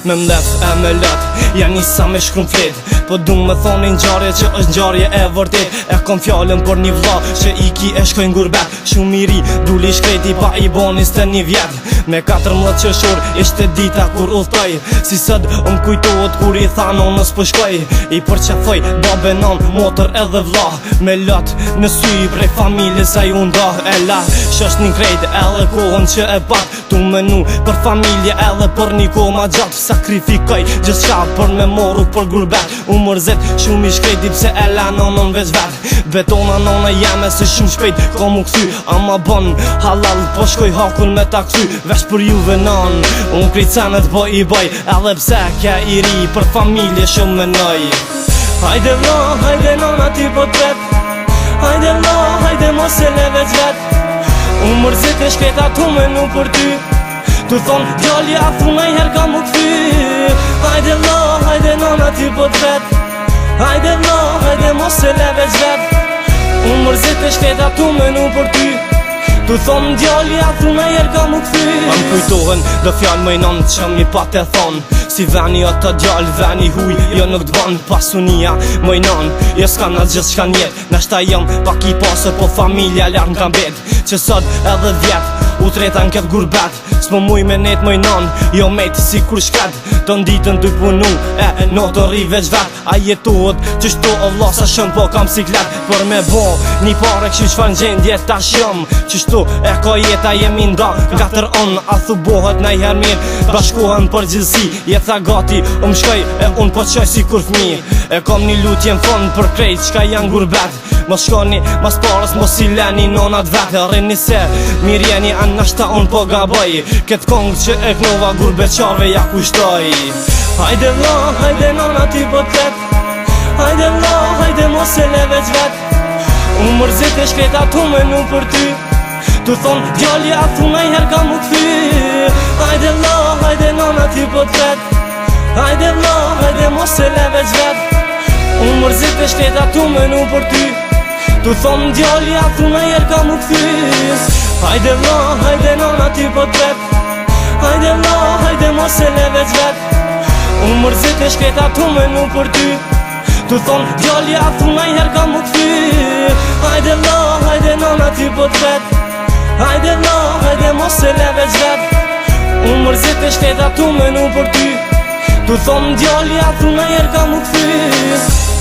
Me mlef e me lët ja nisa me shkrum flet. Po du me thonë ngjarje që është ngjarje e vërtet. E kom fjallën për një vlla që i ki e shkojnë gurbet. Shumë i ri duli shkreti pa i bon 21 vjet. Me 14 qershor ishte dita kur udhtoj. Si sot kujtohet kur i tha nonës po shkoj. I përqafoj babe non motër edhe vlla. Me lot në sy prej familjes ai u nda. E la shosh një krejt edhe kohën që e pat. Tu menu për familje edhe për një kohë ma gjatë. Sakrifikoj gjithçka për me moru për gurbet. U mërzet shumë i shkreti pse e la nonën veç vet. Betona nona jeme se shumë shpejt ka mu kthy. Ama bon halal po shkoj hakun me ta kthy. Vesh për juve non unë krejt senet po i boj. Edhe pse kja i ri për familje shumë menoj. Hajde vlla, hajde nona ti po tret. Hajde vlla, hajde mos e le veç vet. Unë mërzit e shkreta tu menu për ty. Tu thonë djalli a thunaj her ka mu kthy. Hajde vlla, hajde nona ti po tret. Hajde vlla, hajde mos e le veç vet. Unë mërzit e shkreta tu menu për ty. Tu thonë djalli a thunaj her ka mu kthy. Më kujtohen do fjall mëjnon që mi pat e thonë. Si veni o të djall, veni huj, jo nuk t'ban. Pasunia mëjnon, jo s'ka na gjithë shka njet. Nashta jom pak i pasër, po familja lartë m'kam bet. Që sot edhe vjet, u treta n'ket gurbet. S'mo muj me net mëjnon, jo meti si kur shket. Të nditën t'u punu, no të ri veç vet. A jetohet që shto o vlla sa shën po kam siklet. Për me bo, një pare këshu qfar n'gjendje ta shjom. Që shto e ka jeta jemi nda, nga tër on, a thu bohet na i her mirë. Bashkohen për gjithësi, jetha gati, shkoj e unë po qoj si kur fmi. E kom një lutje n'fond për krejt qka janë gurbet. Mos shkoni, mas parës, mos i leni nonat vet. Rrini se, mirjeni anë nashta unë po gaboj. Këtë kongë që e knova gurbeqarve ja kushtoj. Hajde vlla, hajde nona ti po tret. Hajde vlla, hajde mos e le veç vet. Unë mërzit e shkreta tu menu për ty. Tu thonë djalli a thunaj her ka mu kthy. Hajde vlla, hajde nona ti po tret. Hajde vlla, hajde mos e le veç vet. Unë mërzit e shkreta tu menu për ty. Tu thonë djalli a thunaj her ka mu kthy. Hajde vlla, hajde nona ti po tret. Hajde vlla, hajde mos e le veç vet. Unë mërzit e shkreta tu menu për ty. Tu thonë djalli a thunaj her ka mu kthy. Hajde vlla, hajde nona ti po tret. Hajde vlla, hajde mos e le veç vet. Unë mërzit e shkreta tu menu për ty. Tu thonë djalli a thunaj her ka mu kthy.